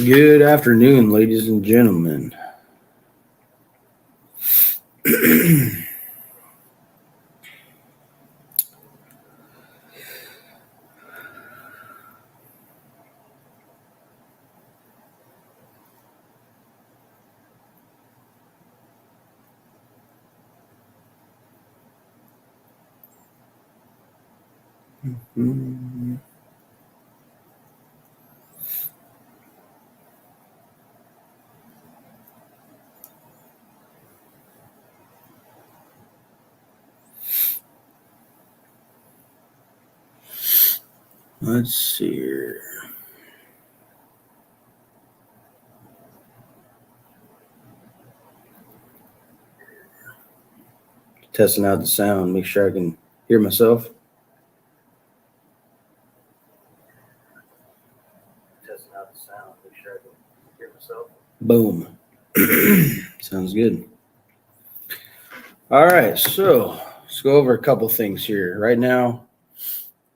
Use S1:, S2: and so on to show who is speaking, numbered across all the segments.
S1: Good afternoon, ladies and gentlemen. Let's see here. Testing out the sound, make sure I can hear myself. Testing out the sound, make sure I can hear myself. Boom. Sounds good. All right, so let's go over a couple things here. Right now,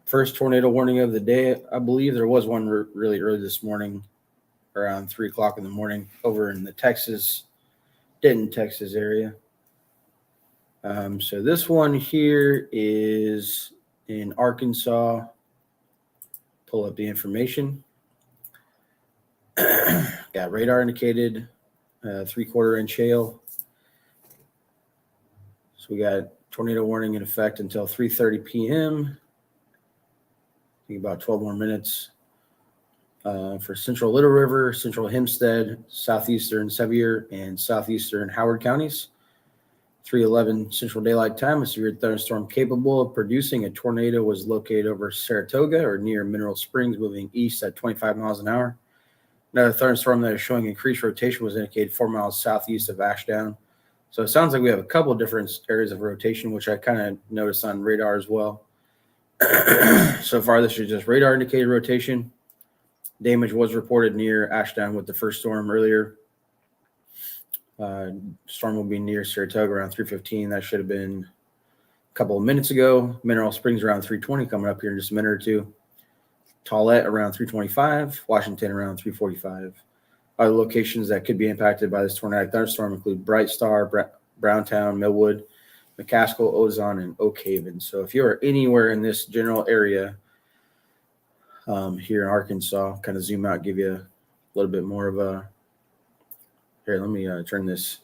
S1: first tornado warning of the day. I believe there was one really early this morning, around 3 o'clock in the morning, over in the Denton, Texas area. So this one here is in Arkansas. Pull up the information. Got radar indicated 3/4 inch hail. So we got tornado warning in effect until 3:30 p.m. I think about 12 more minutes for central Little River, central Hempstead, southeastern Sevier, and southeastern Howard counties. 3:11 Central Daylight Time, a severe thunderstorm capable of producing a tornado was located over Saratoga or near Mineral Springs, moving east at 25 miles an hour. Another thunderstorm that is showing increased rotation was indicated 4 miles southeast of Ashdown. So it sounds like we have a couple different areas of rotation, which I kind of noticed on radar as well. So far, this is just radar indicated rotation. Damage was reported near Ashdown with the first storm earlier. Storm will be near Saratoga around 3:15. That should have been a couple of minutes ago. Mineral Springs around 3:20, coming up here in just a minute or two. Tollette around 3:25. Washington around 3:45. Other locations that could be impacted by this tornadic thunderstorm include Bright Star, Browntown, Millwood, McCaskill, Ozone, and Oak Haven. So if you are anywhere in this general area here in Arkansas, kind of zoom out, give you a little bit more of a. Here, let me turn this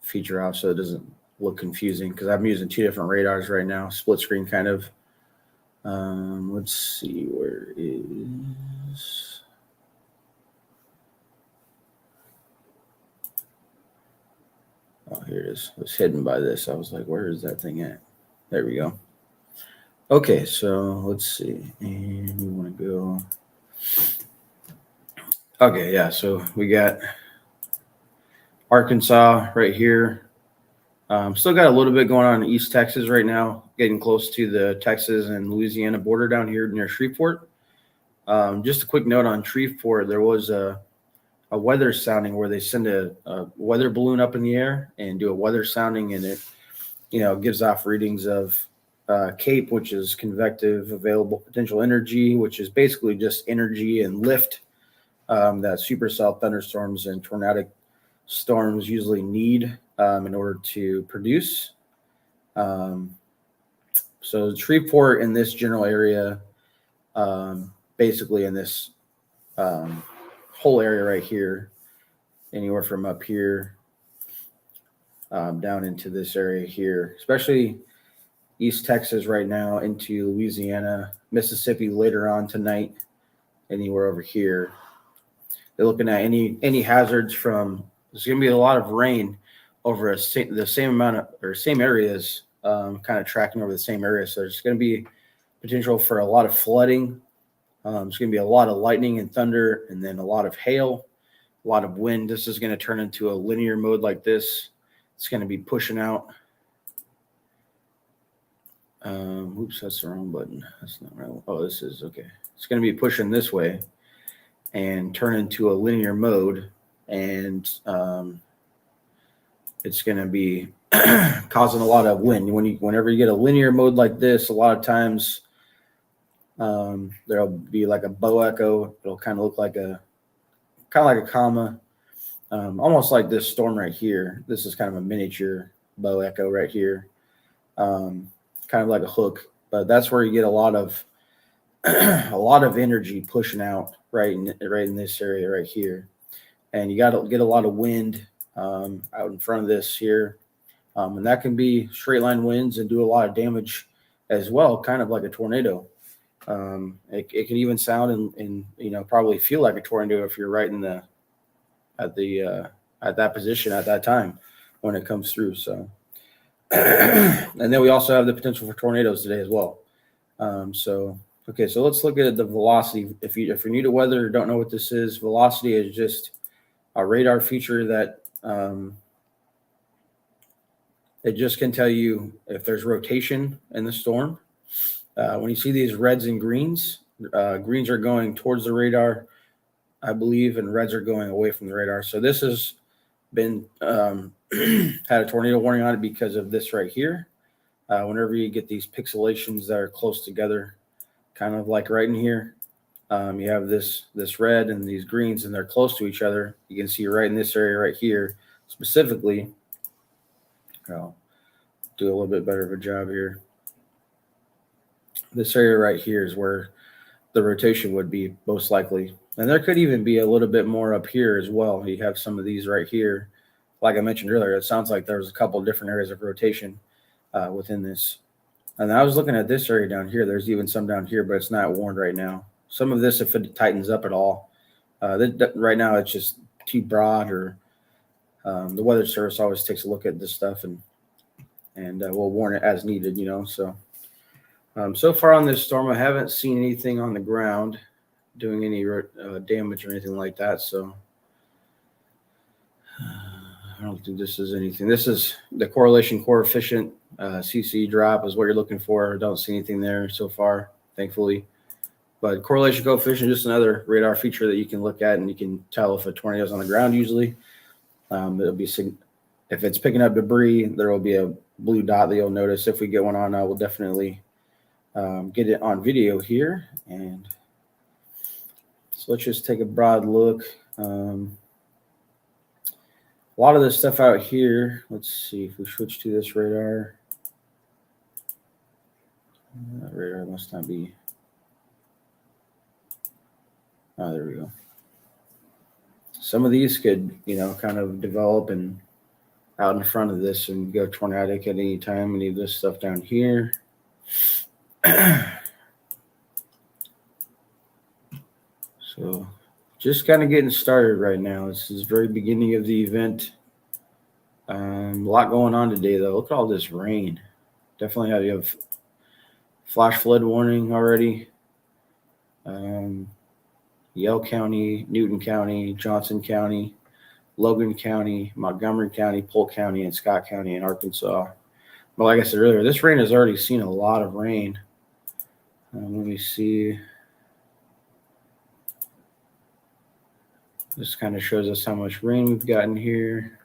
S1: feature off so it doesn't look confusing because I'm using two different radars right now, split screen kind of. Let's see, where is. Oh, here it is. It was hidden by this. I was like, where is that thing at? There we go. Okay, so let's see. And we want to go. Okay, yeah, so we got Arkansas right here. Still got a little bit going on in East Texas right now, getting close to the Texas and Louisiana border down here near Shreveport. Just a quick note on Shreveport, there was a weather sounding where they send a weather balloon up in the air and do a weather sounding, and it, gives off readings of CAPE, which is convective available potential energy, which is basically just energy and lift that supercell thunderstorms and tornadic storms usually need in order to produce. So Shreveport in this general area, basically in this whole area right here, anywhere from up here down into this area here, especially East Texas right now into Louisiana, Mississippi later on tonight, anywhere over here. They're looking at any hazards from. There's going to be a lot of rain over the same amount of or same areas, kind of tracking over the same area. So there's going to be potential for a lot of flooding. There's going to be a lot of lightning and thunder, and then a lot of hail, a lot of wind. This is going to turn into a linear mode like this. It's going to be pushing out. Oops, that's the wrong button. That's not right. Oh, this is okay. It's going to be pushing this way and turn into a linear mode, and it's going to be causing a lot of wind. Whenever you get a linear mode like this, a lot of times there'll be like a bow echo. It'll kind of look like a kind of like a comma, almost like this storm right here. This is kind of a miniature bow echo right here, kind of like a hook. But that's where you get a lot of energy pushing out right in this area right here, and you got to get a lot of wind out in front of this here, and that can be straight line winds and do a lot of damage as well, kind of like a tornado. It can even sound and probably feel like a tornado if you're right at that position at that time when it comes through. So, and then we also have the potential for tornadoes today as well. Okay, so let's look at the velocity. If you're new to weather or don't know what this is, velocity is just a radar feature that it just can tell you if there's rotation in the storm. When you see these reds and greens, greens are going towards the radar, I believe, and reds are going away from the radar. So this has been had a tornado warning on it because of this right here. Whenever you get these pixelations that are close together, kind of like right in here, you have this red and these greens, and they're close to each other. You can see right in this area right here specifically. I'll do a little bit better of a job here. This area right here is where the rotation would be most likely. And there could even be a little bit more up here as well. You have some of these right here. Like I mentioned earlier, it sounds like there's a couple of different areas of rotation within this. And I was looking at this area down here. There's even some down here, but it's not warned right now. Some of this, if it tightens up at all, right now it's just too broad, or the Weather Service always takes a look at this stuff and we'll warn it as needed, So, so far on this storm, I haven't seen anything on the ground doing any damage or anything like that. So I don't think this is anything. This is the correlation coefficient, CC drop is what you're looking for. I don't see anything there so far, thankfully. But correlation coefficient is just another radar feature that you can look at, and you can tell if a tornado is on the ground usually. It'll be if it's picking up debris, there will be a blue dot that you'll notice. If we get one on, I will definitely get it on video here. And so let's just take a broad look. A lot of this stuff out here, let's see if we switch to this radar. That radar must not be. Oh, there we go. Some of these could, kind of develop and out in front of this and go tornadic at any time. Any of this stuff down here. So just kind of getting started right now. This is the very beginning of the event. A lot going on today, though. Look at all this rain. Definitely have flash flood warning already. Yell County, Newton County, Johnson County, Logan County, Montgomery County, Polk County, and Scott County in Arkansas. But like I said earlier, this rain has already seen a lot of rain. Let me see. This kind of shows us how much rain we've gotten here.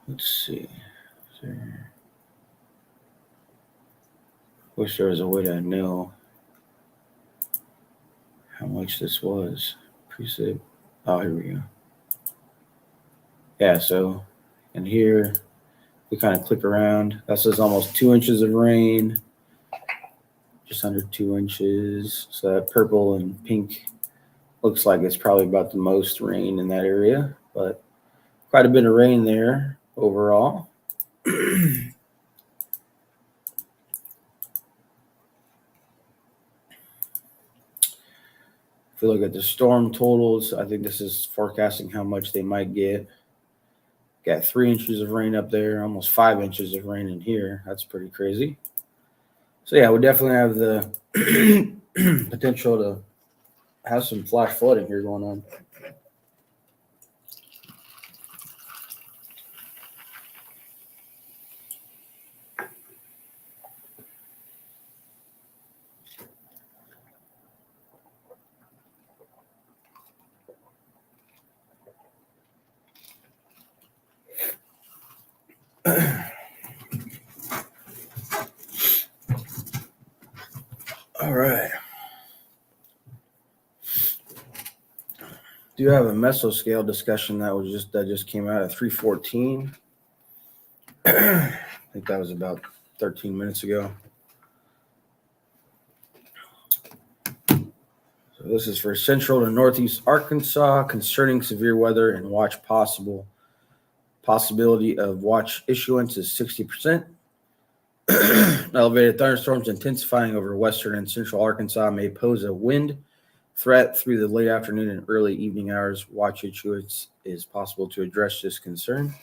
S1: Let's see. Wish there was a way to know how much this was. Precip. Oh, here we go. Yeah, so in here, we kind of click around. That says almost 2 inches of rain. Just under 2 inches. So that purple and pink looks like it's probably about the most rain in that area, but quite a bit of rain there overall. If we look at the storm totals, I think this is forecasting how much they might get. Got 3 inches of rain up there, almost 5 inches of rain in here. That's pretty crazy. So yeah, we definitely have the potential to have some flash flooding here going on. All right. Do have a mesoscale discussion that just came out at 3:14. I think that was about 13 minutes ago. So this is for central to northeast Arkansas concerning severe weather and possibility of watch issuance is 60%. Elevated thunderstorms intensifying over western and central Arkansas may pose a wind threat through the late afternoon and early evening hours. Watch issuance is possible to address this concern.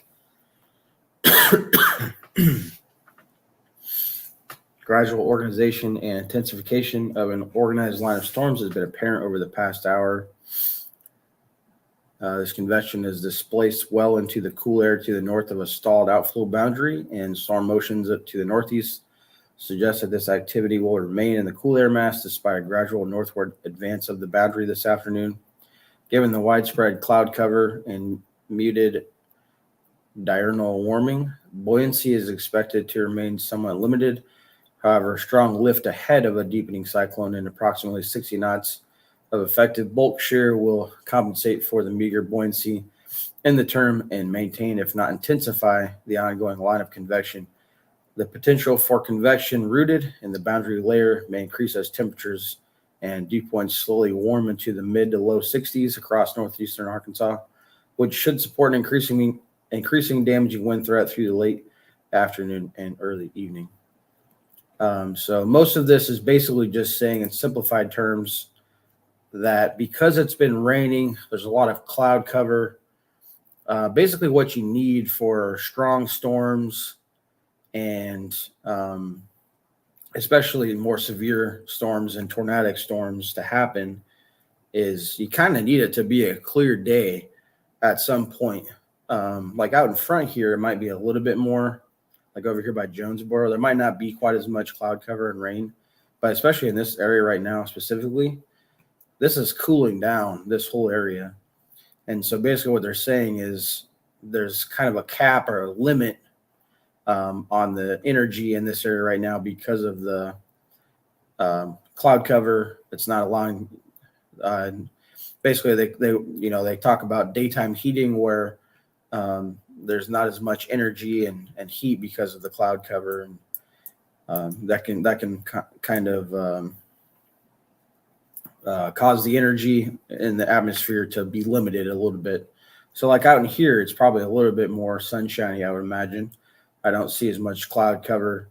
S1: Gradual organization and intensification of an organized line of storms has been apparent over the past hour. This convection is displaced well into the cool air to the north of a stalled outflow boundary, and storm motions up to the northeast suggest that this activity will remain in the cool air mass despite a gradual northward advance of the boundary this afternoon. Given the widespread cloud cover and muted diurnal warming, buoyancy is expected to remain somewhat limited. However, strong lift ahead of a deepening cyclone and approximately 60 knots of effective bulk shear will compensate for the meager buoyancy in the term and maintain, if not intensify, the ongoing line of convection. The potential for convection rooted in the boundary layer may increase as temperatures and dew points slowly warm into the mid to low 60s across northeastern Arkansas, which should support an increasing damaging wind threat through the late afternoon and early evening. So most of this is basically just saying in simplified terms that because it's been raining, there's a lot of cloud cover. Basically what you need for strong storms and especially more severe storms and tornadic storms to happen is you kind of need it to be a clear day at some point. Like out in front here, it might be a little bit more. Like over here by Jonesboro, there might not be quite as much cloud cover and rain, but especially in this area right now specifically, this is cooling down this whole area. And so basically what they're saying is there's kind of a cap or a limit on the energy in this area right now because of the cloud cover. It's not allowing, basically they talk about daytime heating where there's not as much energy and heat because of the cloud cover, and that can kind of cause the energy in the atmosphere to be limited a little bit. So like out in here, it's probably a little bit more sunshiny, I would imagine. I don't see as much cloud cover.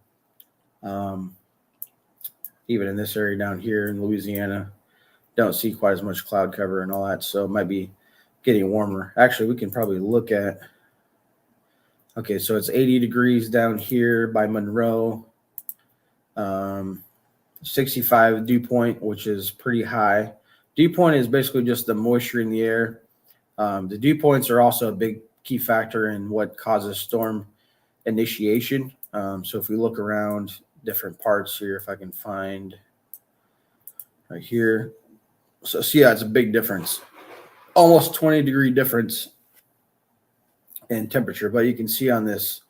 S1: Even in this area down here in Louisiana, don't see quite as much cloud cover and all that. So it might be getting warmer. Actually, we can probably look at, okay, so it's 80 degrees down here by Monroe. 65 dew point, which is pretty high. Dew point is basically just the moisture in the air. The dew points are also a big key factor in what causes storm initiation. So if we look around different parts here, if I can find right here. So see, yeah, it's a big difference. Almost 20-degree difference in temperature, but you can see on this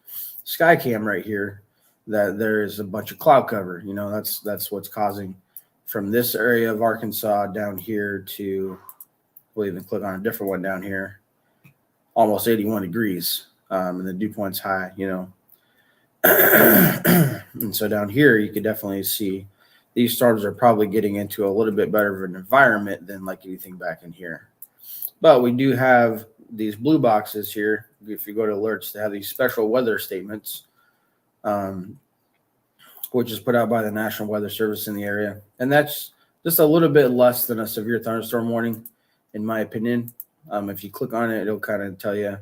S1: sky cam right here that there is a bunch of cloud cover. You know, that's what's causing from this area of Arkansas down here to, we'll even click on a different one down here, almost 81 degrees. And the dew point's high, you know. And so down here, you could definitely see these storms are probably getting into a little bit better of an environment than like anything back in here. But we do have these blue boxes here. If you go to alerts, they have these special weather statements, which is put out by the National Weather Service in the area. And that's just a little bit less than a severe thunderstorm warning, in my opinion. If you click on it, it'll kind of tell you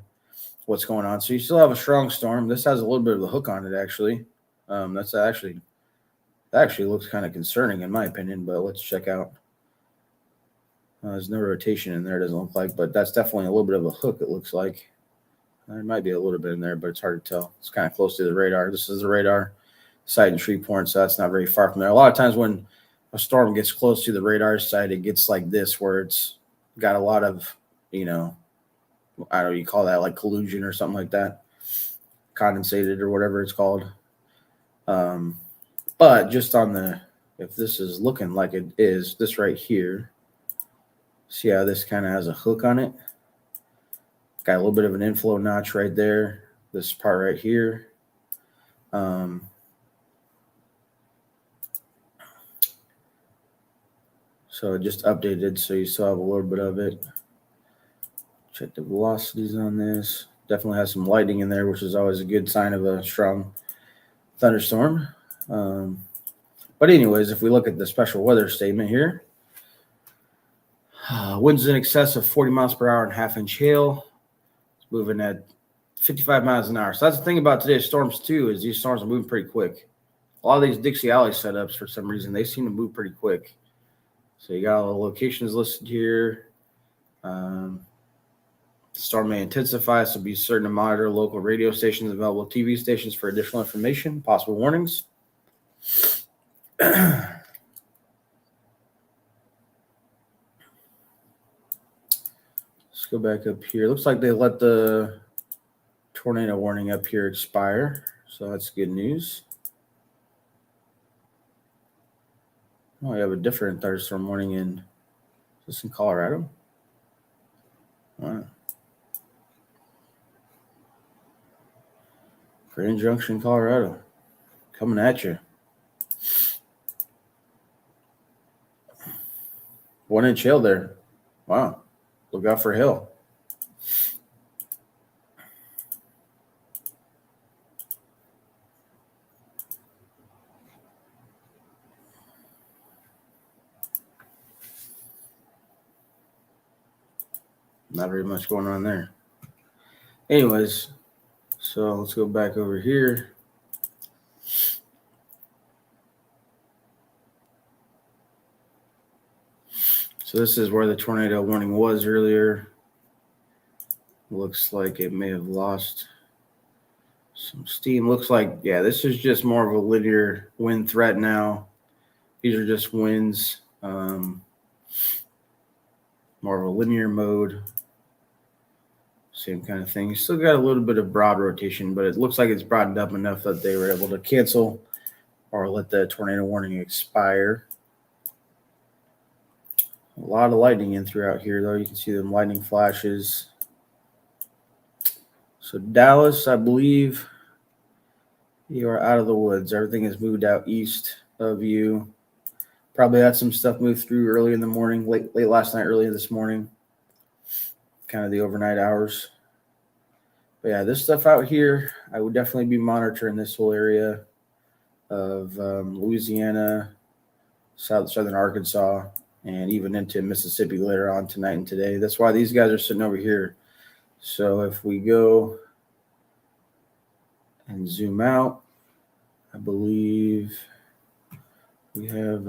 S1: what's going on. So you still have a strong storm. This has a little bit of a hook on it, actually. That actually looks kind of concerning, in my opinion, but let's check out. There's no rotation in there, it doesn't look like, but that's definitely a little bit of a hook, it looks like. There might be a little bit in there, but it's hard to tell. It's kind of close to the radar. This is the radar site in Shreveport, so that's not very far from there. A lot of times when a storm gets close to the radar site, it gets like this, where it's got a lot of, you know, I don't know, you call that like collusion or something like that, condensated or whatever it's called. But just on the if this is looking like it is, this right here, see how this kind of has a hook on it? Got a little bit of an inflow notch right there. This part right here. So it just updated, so you still have a little bit of it. Check the velocities on this. Definitely has some lightning in there, which is always a good sign of a strong thunderstorm. But anyways, if we look at the special weather statement here, winds in excess of 40 miles per hour and half-inch hail. It's moving at 55 miles an hour. So that's the thing about today's storms too, is these storms are moving pretty quick. A lot of these Dixie Alley setups, for some reason, they seem to move pretty quick. So you got all the locations listed here. The storm may intensify, so be certain to monitor local radio stations and available TV stations for additional information, possible warnings. Let's go back up here. Looks like they let the tornado warning up here expire, so that's good news. Oh, we have a different thunderstorm warning in Colorado. Wow. Grand Junction, Colorado, coming at you. 1-inch hail there. Wow. Look out for hail. Not very much going on there. Anyways, so let's go back over here. So this is where the tornado warning was earlier. Looks like it may have lost some steam. Looks like, yeah, this is just more of a linear wind threat now. These are just winds, more of a linear mode. Same kind of thing. You still got a little bit of broad rotation, but it looks like it's broadened up enough that they were able to cancel or let the tornado warning expire. A lot of lightning in throughout here, though. You can see them lightning flashes. So Dallas, I believe you are out of the woods. Everything has moved out east of you. Probably had some stuff move through early in the morning, late last night, early this morning. Kind of the overnight hours. But yeah, this stuff out here, I would definitely be monitoring this whole area of Louisiana, southern Arkansas, and even into Mississippi later on tonight and today. That's why these guys are sitting over here. So if we go and zoom out, I believe we have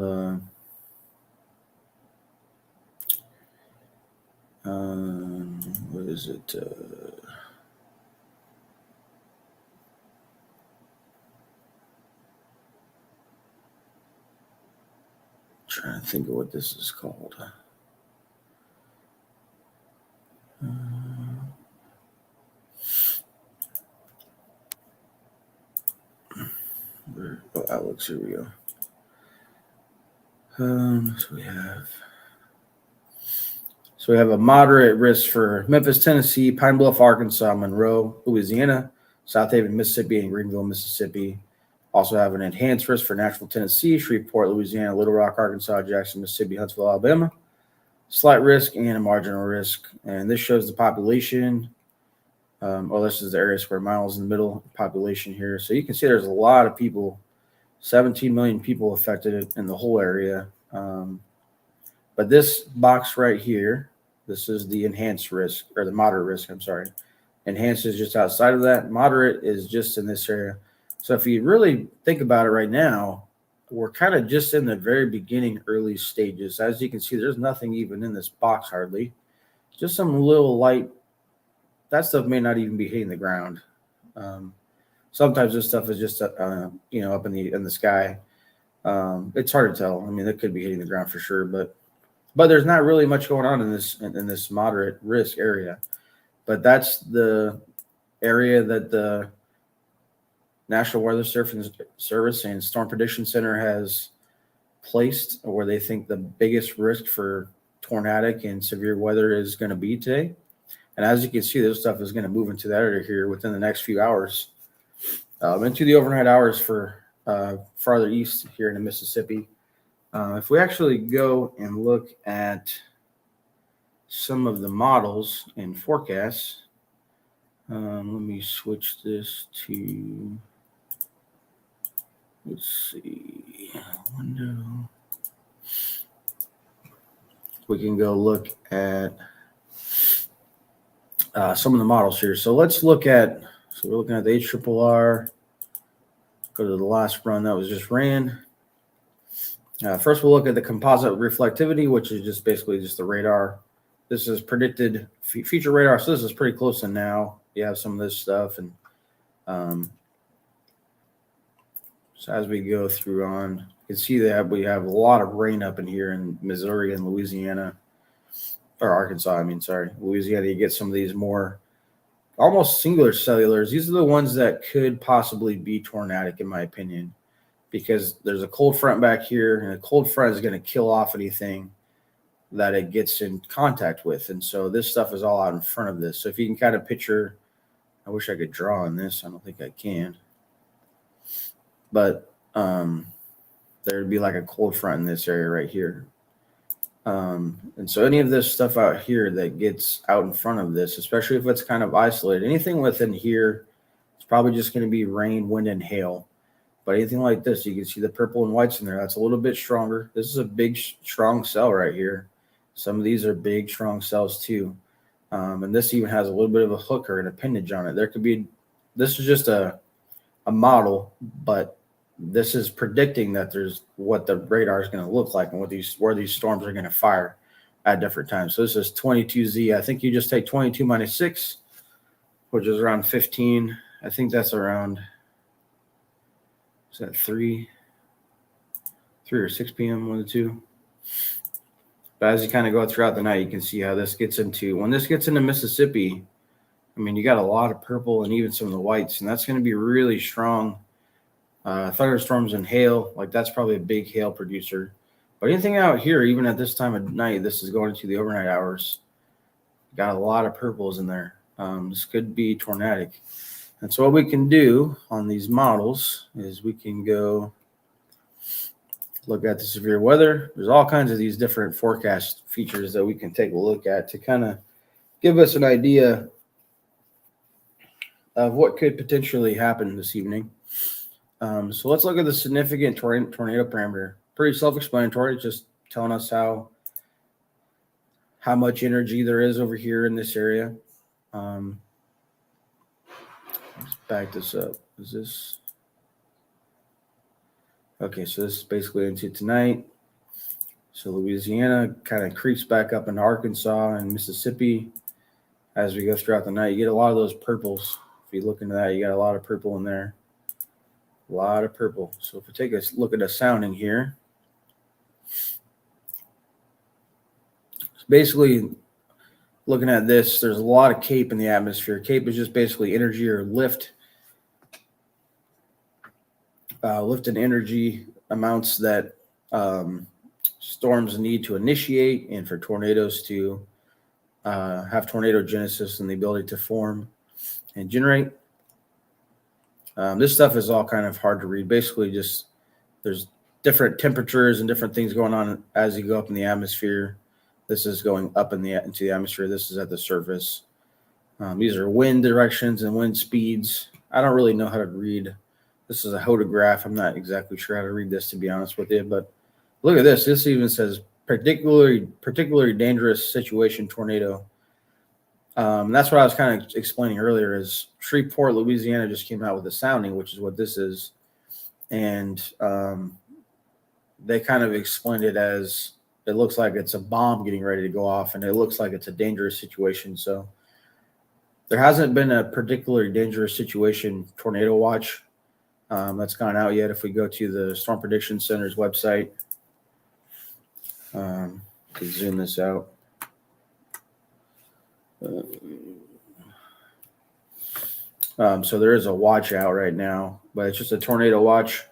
S1: what is it? Trying to think of what this is called. Alex, here we go. So we have a moderate risk for Memphis, Tennessee, Pine Bluff, Arkansas, Monroe, Louisiana, South Haven, Mississippi, and Greenville, Mississippi. Also have an enhanced risk for Nashville, Tennessee, Shreveport, Louisiana, Little Rock, Arkansas, Jackson, Mississippi, Huntsville, Alabama. Slight risk and a marginal risk. And this shows the population. This is the area square miles in the middle population here. So you can see there's a lot of people, 17 million people affected in the whole area. But this box right here, this is the enhanced risk, or the moderate risk, I'm sorry. Enhanced is just outside of that. Moderate is just in this area. So if you really think about it right now, we're kind of just in the very beginning, early stages. As you can see, there's nothing even in this box hardly. Just some little light. That stuff may not even be hitting the ground. Sometimes this stuff is just, up in the sky. It's hard to tell. I mean, it could be hitting the ground for sure, but there's not really much going on in this moderate risk area. But that's the area that the National Weather Service and Storm Prediction Center has placed where they think the biggest risk for tornadic and severe weather is going to be today. And as you can see, this stuff is going to move into that area here within the next few hours, into the overnight hours for farther east here in the Mississippi. If we actually go and look at some of the models and forecasts, let me switch this to, let's see, window. We can go look at some of the models here. So let's look at, so we're looking at the HRRR. Go to the last run that was just ran. First, we'll look at the composite reflectivity, which is just basically just the radar. This is predicted future radar. So this is pretty close to now. You have some of this stuff. And so as we go through on, you can see that we have a lot of rain up in here in Missouri and Louisiana, or Arkansas, Louisiana. You get some of these more almost singular cellulars. These are the ones that could possibly be tornadic, in my opinion, because there's a cold front back here, and a cold front is going to kill off anything that it gets in contact with. And so this stuff is all out in front of this. So if you can kind of picture, I wish I could draw on this. I don't think I can. But there'd be like a cold front in this area right here. And so any of this stuff out here that gets out in front of this, especially if it's kind of isolated, anything within here, it's probably just going to be rain, wind, and hail. But anything like this, you can see the purple and whites in there. That's a little bit stronger. This is a big, strong cell right here. Some of these are big, strong cells too. And this even has a little bit of a hook or an appendage on it. There could be, this is just a model, but this is predicting that there's what the radar is going to look like and where these storms are going to fire at different times. So this is 22Z. I think you just take 22 minus 6, which is around 15. I think that's around, is that 3 or 6 p.m., one of the two. But as you kind of go throughout the night, you can see how this gets into, when this gets into Mississippi, I mean, you got a lot of purple and even some of the whites, and that's going to be really strong. Thunderstorms and hail, like that's probably a big hail producer. But anything out here, even at this time of night, this is going into the overnight hours. Got a lot of purples in there. This could be tornadic. And so what we can do on these models is we can go look at the severe weather. There's all kinds of these different forecast features that we can take a look at to kind of give us an idea of what could potentially happen this evening. So let's look at the significant tornado parameter. Pretty self-explanatory, just telling us how much energy there is over here in this area. Let's back this up. Is this? Okay, so this is basically into tonight. So Louisiana kind of creeps back up into Arkansas and Mississippi as we go throughout the night. You get a lot of those purples. If you look into that, you got a lot of purple in there. A lot of purple. So if we take a look at the sounding here, basically looking at this, there's a lot of CAPE in the atmosphere. CAPE is just basically energy or lift and energy amounts that storms need to initiate and for tornadoes to have tornadogenesis and the ability to form and generate. This stuff is all kind of hard to read. Basically, just there's different temperatures and different things going on as you go up in the atmosphere. This is going up into the atmosphere. This is at the surface. These are wind directions and wind speeds. I don't really know how to read. This is a hodograph. I'm not exactly sure how to read this, to be honest with you. But look at this. This even says particularly dangerous situation tornado. That's what I was kind of explaining earlier is Shreveport, Louisiana just came out with a sounding, which is what this is. And they kind of explained it as it looks like it's a bomb getting ready to go off, and it looks like it's a dangerous situation. So there hasn't been a particularly dangerous situation tornado watch that's gone out yet. If we go to the Storm Prediction Center's website, to zoom this out. So there is a watch out right now, but it's just a tornado watch.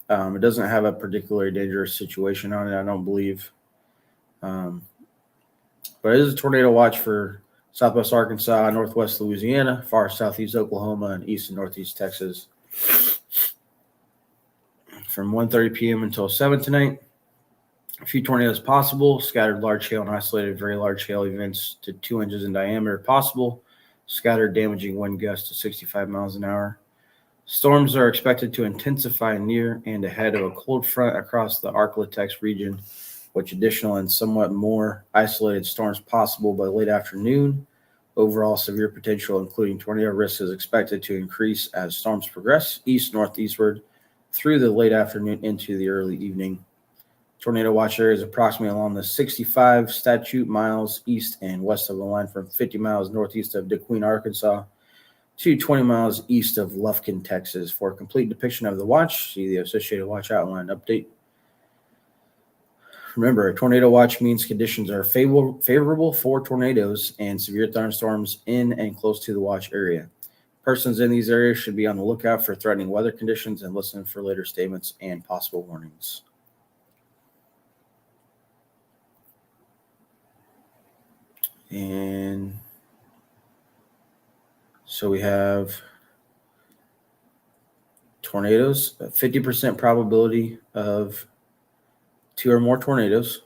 S1: It doesn't have a particularly dangerous situation on it, I don't believe. But it is a tornado watch for southwest Arkansas, northwest Louisiana, far southeast Oklahoma, and east and northeast Texas from 1:30 p.m. until 7 tonight. A few tornadoes possible, scattered large hail and isolated very large hail events to 2 inches in diameter possible, scattered damaging wind gusts to 65 miles an hour. Storms are expected to intensify near and ahead of a cold front across the Arklatex region, with additional and somewhat more isolated storms possible by late afternoon. Overall severe potential, including tornado risk, is expected to increase as storms progress east-northeastward through the late afternoon into the early evening. Tornado watch area is approximately along the 65 statute miles east and west of the line from 50 miles northeast of DeQueen, Arkansas to 20 miles east of Lufkin, Texas. For a complete depiction of the watch, see the Associated Watch Outline update. Remember, a tornado watch means conditions are favorable for tornadoes and severe thunderstorms in and close to the watch area. Persons in these areas should be on the lookout for threatening weather conditions and listen for later statements and possible warnings. And so we have tornadoes, a 50% probability of 2 or more tornadoes.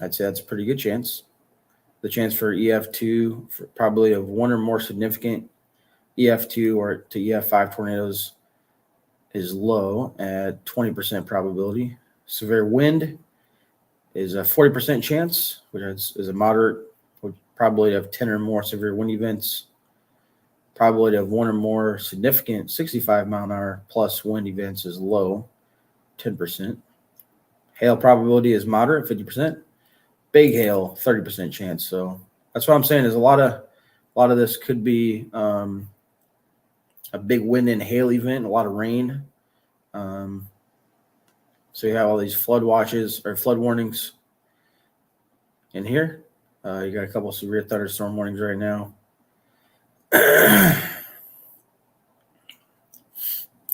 S1: I'd say that's a pretty good chance. The chance for EF2, for probability of 1 or more significant EF2 or to EF5 tornadoes is low at 20% probability. Severe wind is a 40% chance, which is a moderate probability of 10 or more severe wind events. Probability of 1 or more significant 65 mile an hour plus wind events is low, 10%. Hail probability is moderate, 50%. Big hail, 30% chance. So that's what I'm saying is a lot of this could be a big wind and hail event, a lot of rain. So you have all these flood watches or flood warnings in here. You got a couple of severe thunderstorm warnings right now.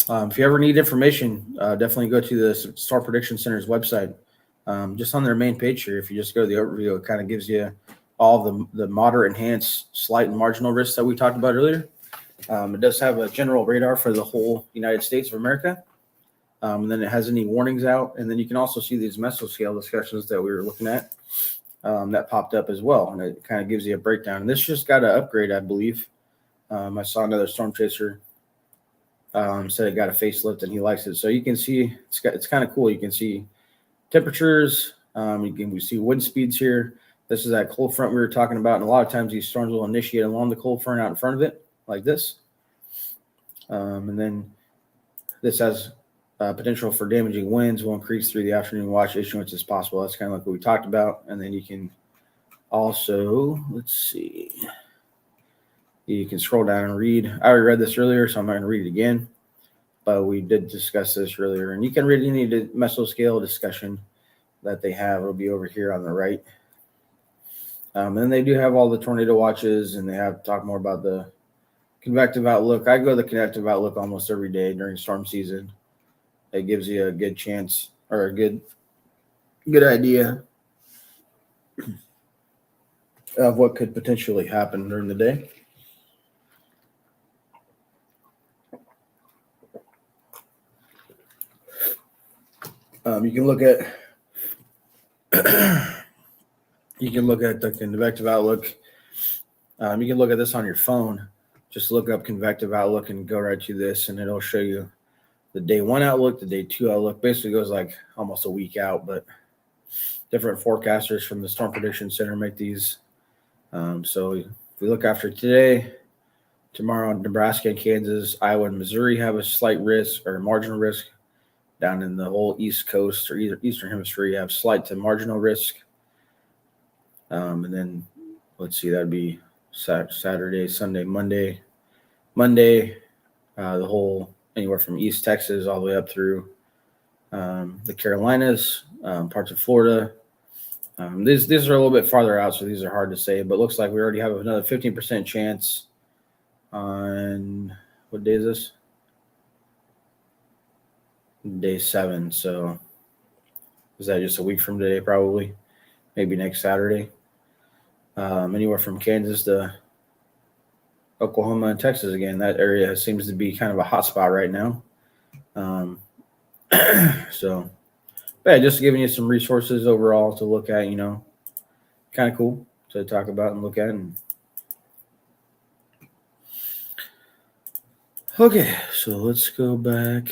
S1: If you ever need information, definitely go to the Storm Prediction Center's website. Just on their main page here, if you just go to the overview, it kind of gives you all the moderate, enhanced, slight, and marginal risks that we talked about earlier. It does have a general radar for the whole United States of America. And then it has any warnings out. And then you can also see these mesoscale discussions that we were looking at that popped up as well. And it kind of gives you a breakdown. And this just got an upgrade, I believe. I saw another storm chaser said it got a facelift and he likes it. So you can see it's kind of cool. You can see temperatures. We see wind speeds here. This is that cold front we were talking about. And a lot of times these storms will initiate along the cold front out in front of it like this. And then this has potential for damaging winds will increase through the afternoon watch issuance as possible. That's kind of like what we talked about. And then you can also, let's see, you can scroll down and read. I already read this earlier, so I'm not going to read it again. But we did discuss this earlier. And you can read any mesoscale discussion that they have. It'll be over here on the right. And they do have all the tornado watches, and they have talk more about the convective outlook. I go to the convective outlook almost every day during storm season. It gives you a good chance or a good idea of what could potentially happen during the day. You can look at the convective outlook. You can look at this on your phone. Just look up convective outlook and go right to this, and it'll show you the day 1 outlook, the day 2 outlook. Basically goes like almost a week out, but different forecasters from the Storm Prediction Center make these. So if we look after today, tomorrow, Nebraska and Kansas, Iowa, and Missouri have a slight risk or marginal risk. Down in the whole East Coast or either Eastern Hemisphere, you have slight to marginal risk. And then let's see, that'd be Saturday, Sunday, Monday. The whole anywhere from East Texas all the way up through the Carolinas, parts of Florida. These are a little bit farther out, so these are hard to say. But it looks like we already have another 15% chance on what day is this? day 7. So is that just a week from today? Probably, maybe next Saturday. Anywhere from Kansas to Oklahoma and Texas again. That area seems to be kind of a hot spot right now. So, yeah, just giving you some resources overall to look at. Kind of cool to talk about and look at. Okay, so let's go back.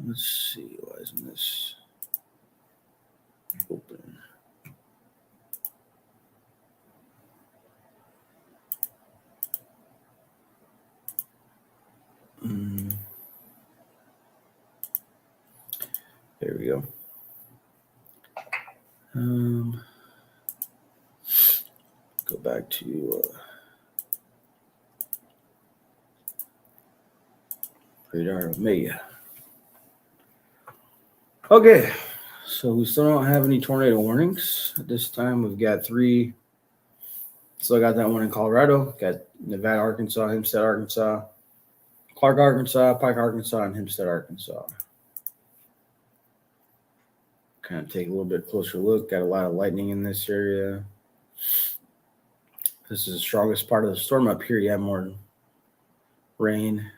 S1: Let's see, why isn't this open? There we go. Go back to radar Omega. Okay, so we still don't have any tornado warnings at this time. We've got 3. Still got that one in Colorado. Got Nevada, Arkansas, Hempstead, Arkansas, Clark, Arkansas, Pike, Arkansas, and Hempstead, Arkansas. Kind of take a little bit closer look. Got a lot of lightning in this area. This is the strongest part of the storm up here. You have more rain.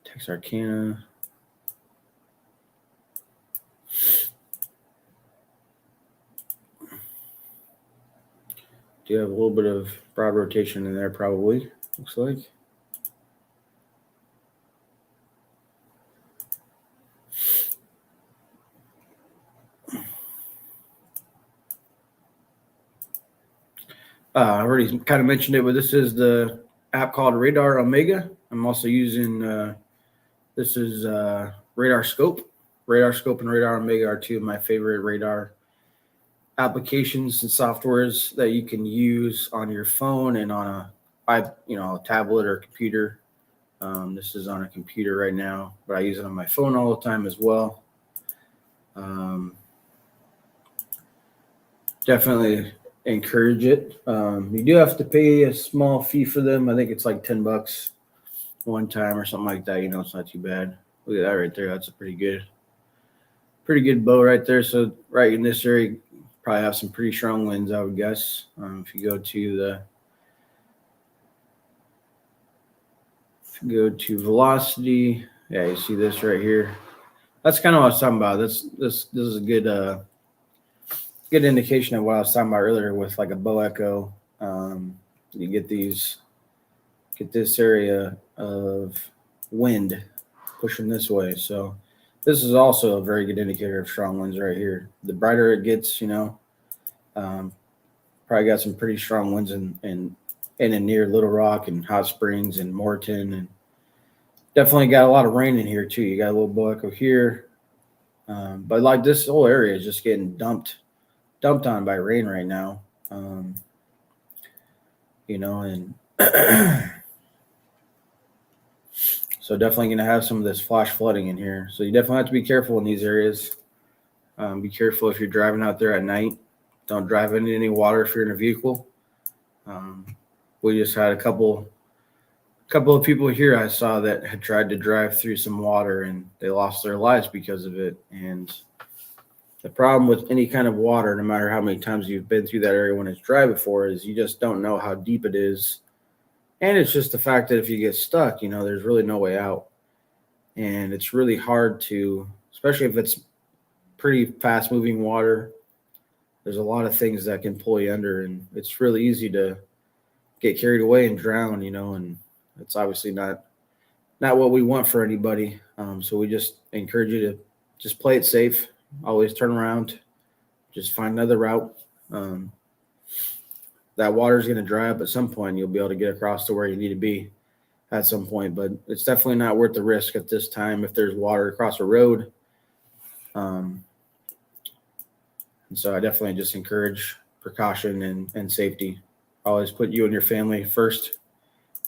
S1: Texarkana. Do have a little bit of broad rotation in there, probably, looks like. I already kind of mentioned it, but this is the app called Radar Omega. I'm also using, this is Radar Scope. Radar Scope and Radar Omega are 2 of my favorite radar applications and softwares that you can use on your phone and on a tablet or computer. This is on a computer right now, but I use it on my phone all the time as well. Definitely encourage it. You do have to pay a small fee for them. I think it's like $10 one time or something like that. It's not too bad. Look at that right there. That's a pretty good bow right there. So right in this area, probably have some pretty strong winds, I would guess. If you go to velocity, yeah, you see this right here. That's kind of what I was talking about. This is a good indication of what I was talking about earlier with like a bow echo. You get this area of wind pushing this way. So this is also a very good indicator of strong winds right here. The brighter it gets, probably got some pretty strong winds in and near Little Rock and Hot Springs and Morton, and definitely got a lot of rain in here too. You got a little bow echo here, but like this whole area is just getting dumped on by rain right now. And so definitely going to have some of this flash flooding in here. So you definitely have to be careful in these areas. Be careful if you're driving out there at night. Don't drive into any water if you're in a vehicle. We just had a couple of people here I saw that had tried to drive through some water and they lost their lives because of it. And the problem with any kind of water, no matter how many times you've been through that area when it's dry before, is you just don't know how deep it is. And it's just the fact that if you get stuck, there's really no way out. And it's really hard to, especially if it's pretty fast moving water, there's a lot of things that can pull you under, and it's really easy to get carried away and drown, and it's obviously not what we want for anybody. So we just encourage you to just play it safe. Always turn around, just find another route. That water is going to dry up at some point. You'll be able to get across to where you need to be at some point, but it's definitely not worth the risk at this time if there's water across a road. And so I definitely just encourage precaution and safety. Always put you and your family first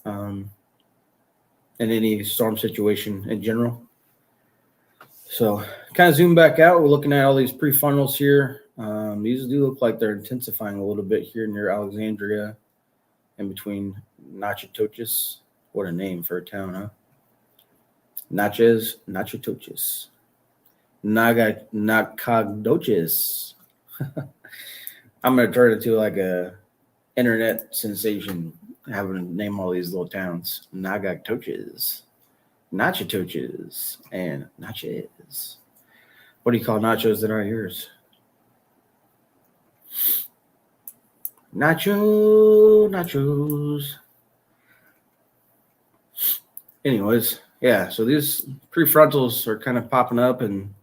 S1: in any storm situation in general. So kind of zoom back out. We're looking at all these pre-funnels here. These do look like they're intensifying a little bit here near Alexandria in between Natchitoches. What a name for a town, huh? Natchez, Natchitoches, Nacogdoches. I'm gonna turn it to like a internet sensation, having to name all these little towns. Nacogdoches, Natchitoches, and Natchez. What do you call nachos that aren't yours? Nachos. Anyways, yeah, so these prefrontals are kind of popping up, and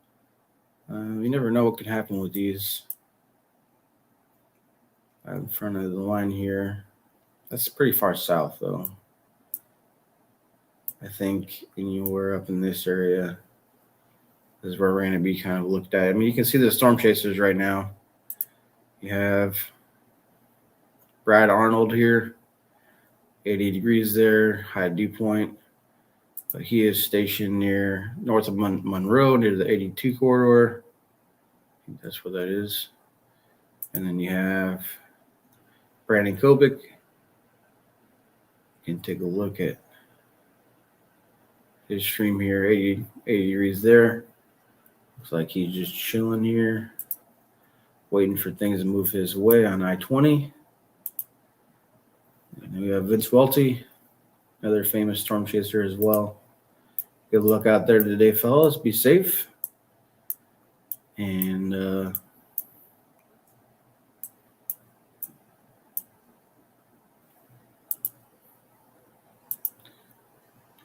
S1: you never know what can happen with these. In front of the line here. That's pretty far south, though. I think anywhere up in this area is where we're going to be kind of looked at. I mean, you can see the storm chasers right now. You have Brad Arnold here, 80 degrees there, high dew point. But he is stationed near north of Monroe, near the 82 corridor. I think that's where that is. And then you have Brandon Kobick. You can take a look at his stream here, 80 degrees there. Looks like he's just chilling here, waiting for things to move his way on I-20. And we have Vince Welty, another famous storm chaser as well. Good luck out there today, fellas. Be safe. And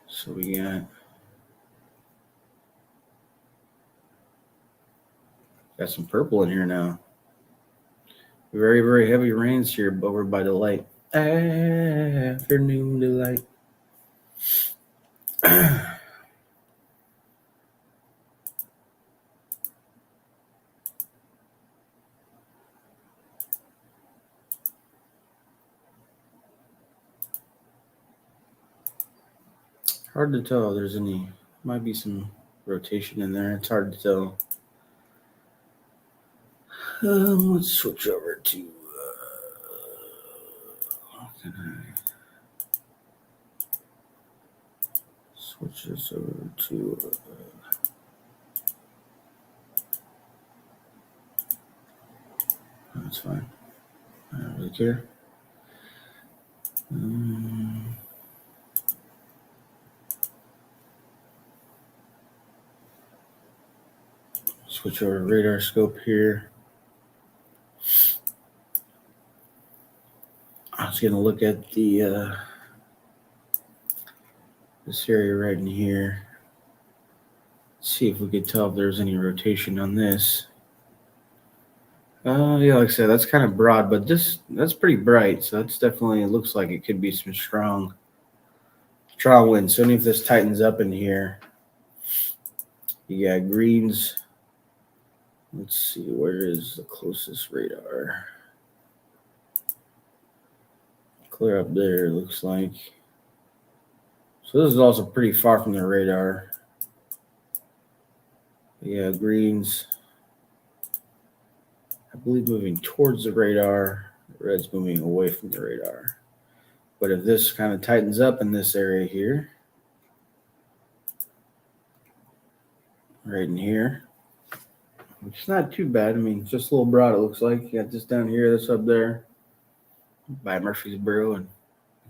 S1: so we got some purple in here now. Very, very heavy rains here over by the light. Afternoon delight. Hard to tell. There's any, might be some rotation in there. It's hard to tell. Let's switch over to. How can I switch this over to? That's fine. I don't really care. Switch over to radar scope here. I was going to look at the this area right in here. See if we could tell if there's any rotation on this. Yeah, like I said, that's kind of broad, but that's pretty bright. So that's definitely, it looks like it could be some strong wind. So if this tightens up in here, you got greens. Let's see, where is the closest radar? Clear up there, looks like. So this is also pretty far from the radar. Yeah, greens, I believe, moving towards the radar. Red's moving away from the radar. But if this kind of tightens up in this area here, right in here, which is not too bad. I mean, it's just a little broad, it looks like. You got this down here, this up there by Murfreesboro and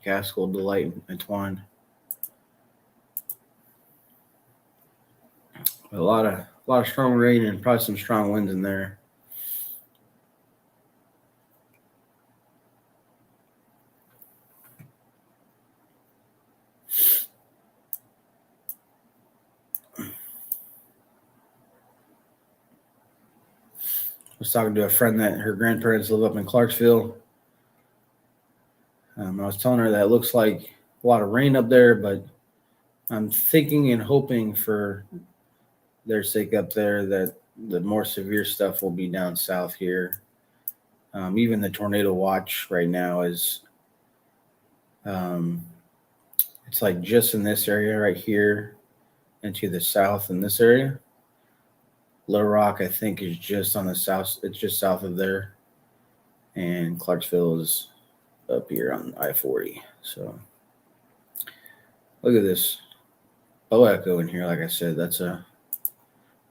S1: Gaskell, Delight, and Twine. A lot of strong rain and probably some strong winds in there. I was talking to a friend that her grandparents live up in Clarksville. I was telling her that it looks like a lot of rain up there, but I'm thinking and hoping for their sake up there that the more severe stuff will be down south here. Even the tornado watch right now is, it's like just in this area right here and to the south in this area. Little Rock, I think, is just on the south. It's just south of there. And Clarksville is up here on I-40. So look at this. bow echo in here. Like I said, that's a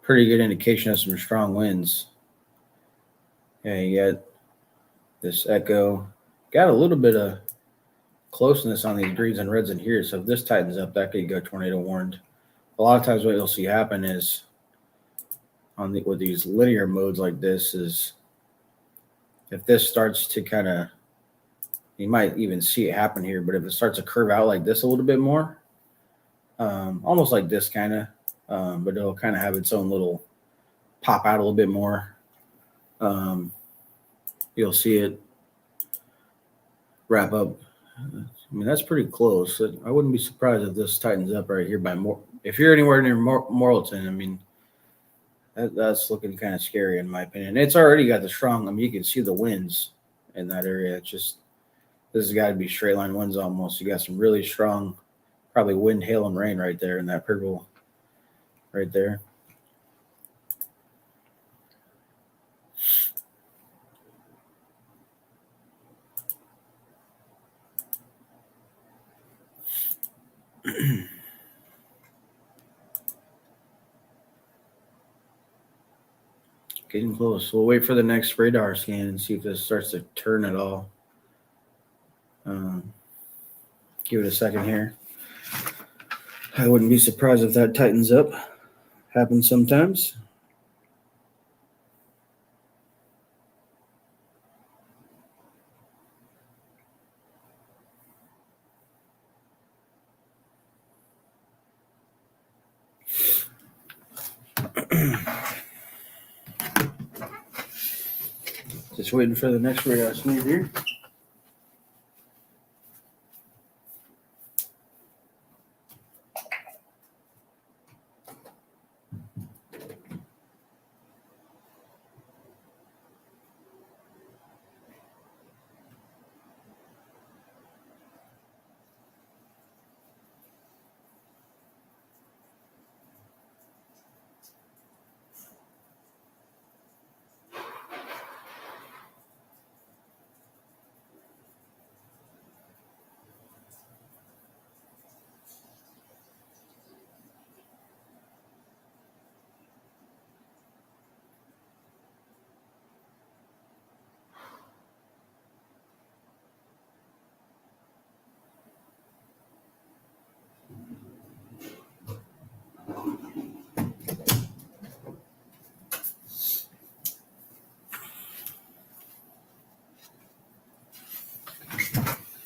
S1: pretty good indication of some strong winds. Yeah, you got this echo. Got a little bit of closeness on these greens and reds in here. So if this tightens up, that could go tornado warned. A lot of times what you'll see happen is with these linear modes like this is if this starts to kind of, you might even see it happen here, but if it starts to curve out like this a little bit more, almost like this kind of, but it'll kind of have its own little pop out a little bit more. You'll see it wrap up. I mean, that's pretty close. I wouldn't be surprised if this tightens up right here by more. If you're anywhere near Morrilton, I mean, that's looking kind of scary in my opinion. It's already got the strong. I mean, you can see the winds in that area. It's just this has got to be straight line winds almost. You got some really strong, probably wind, hail, and rain right there in that purple, right there. Getting close. We'll wait for the next radar scan and see if this starts to turn at all. Give it a second here. I wouldn't be surprised if that tightens up. Happens sometimes. Just waiting for the next radar scan here.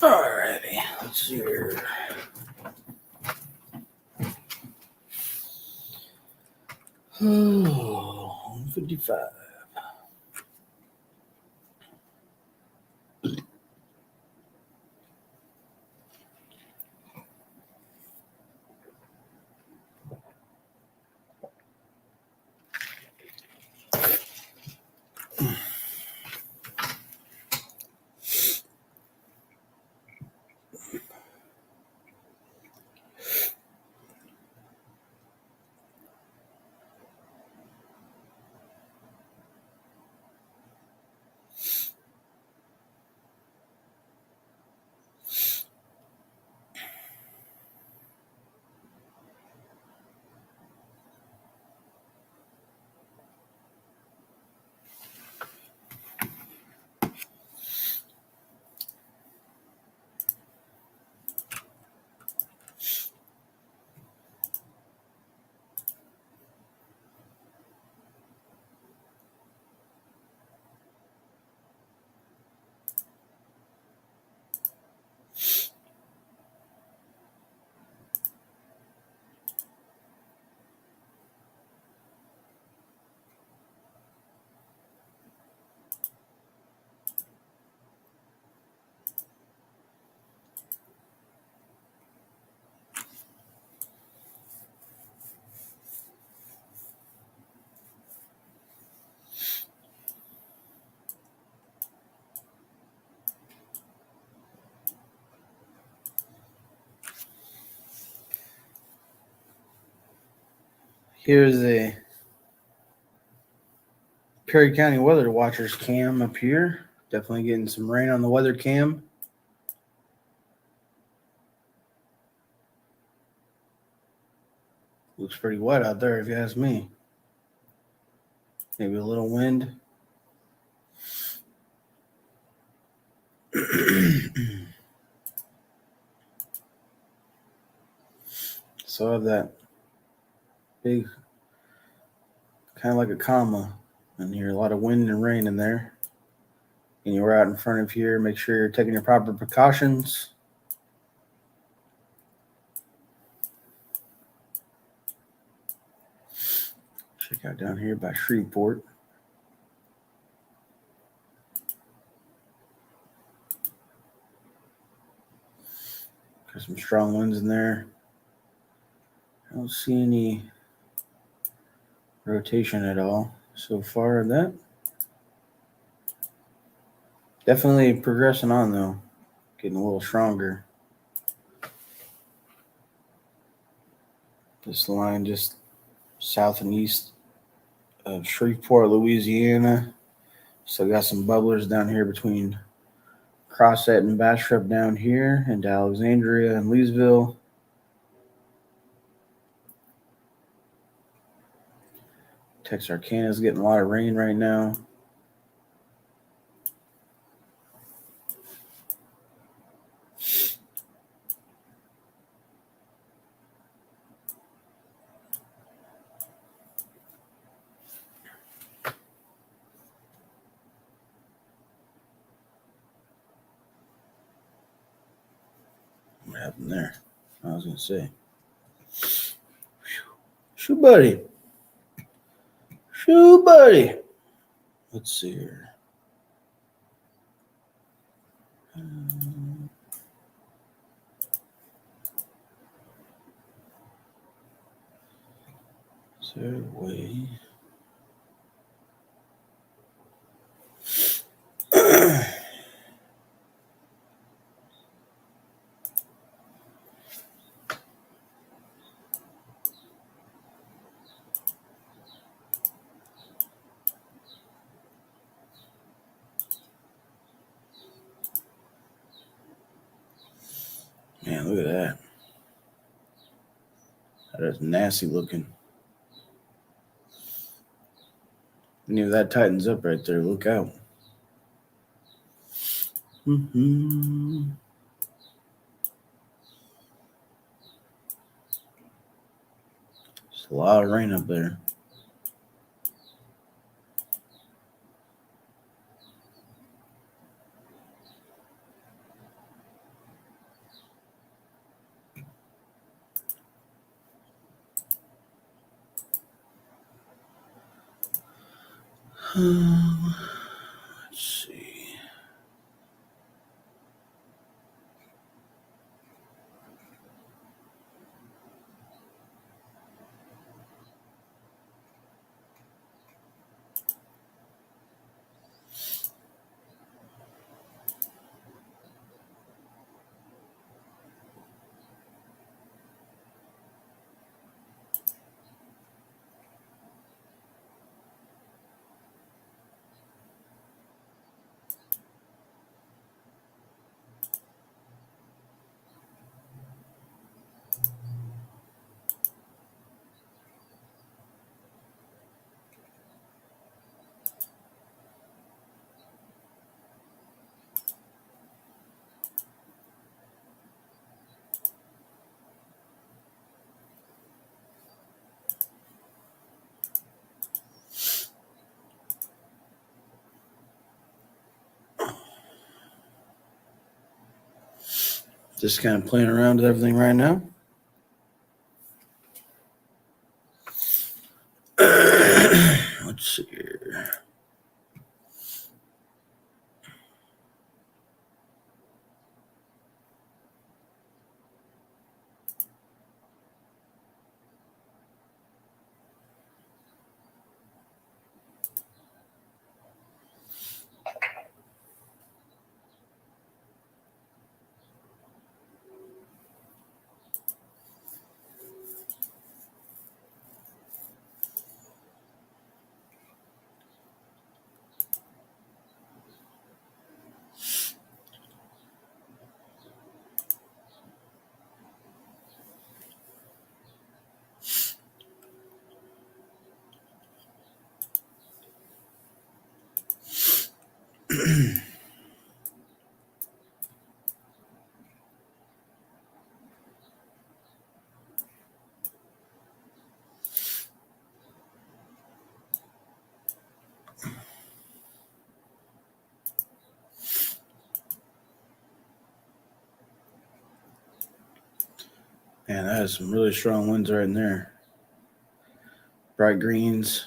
S1: Alrighty, let's see here. Oh, 155. Here's the Perry County Weather Watchers cam up here. Definitely getting some rain on the weather cam. Looks pretty wet out there, if you ask me. Maybe a little wind. So I have that big, kind of like a comma in here, a lot of wind and rain in there. And you're out in front of here, make sure you're taking your proper precautions. Check out down here by Shreveport. Got some strong winds in there. I don't see any rotation at all so far in that. Definitely progressing on though, getting a little stronger. This line just south and east of Shreveport, Louisiana. So got some bubblers down here between Crossett and Bastrop down here, and Alexandria and Leesville. Texarkana is getting a lot of rain right now. What happened there? I was going to say. Shoe buddy. Shoe buddy. Let's see here. Is there a way? Man, look at that. That is nasty looking. Any of that tightens up right there. Look out. Mm-hmm. It's a lot of rain up there. Let's see. Just kind of playing around with everything right now. Let's see here. Man, that is some really strong winds right in there. Bright greens,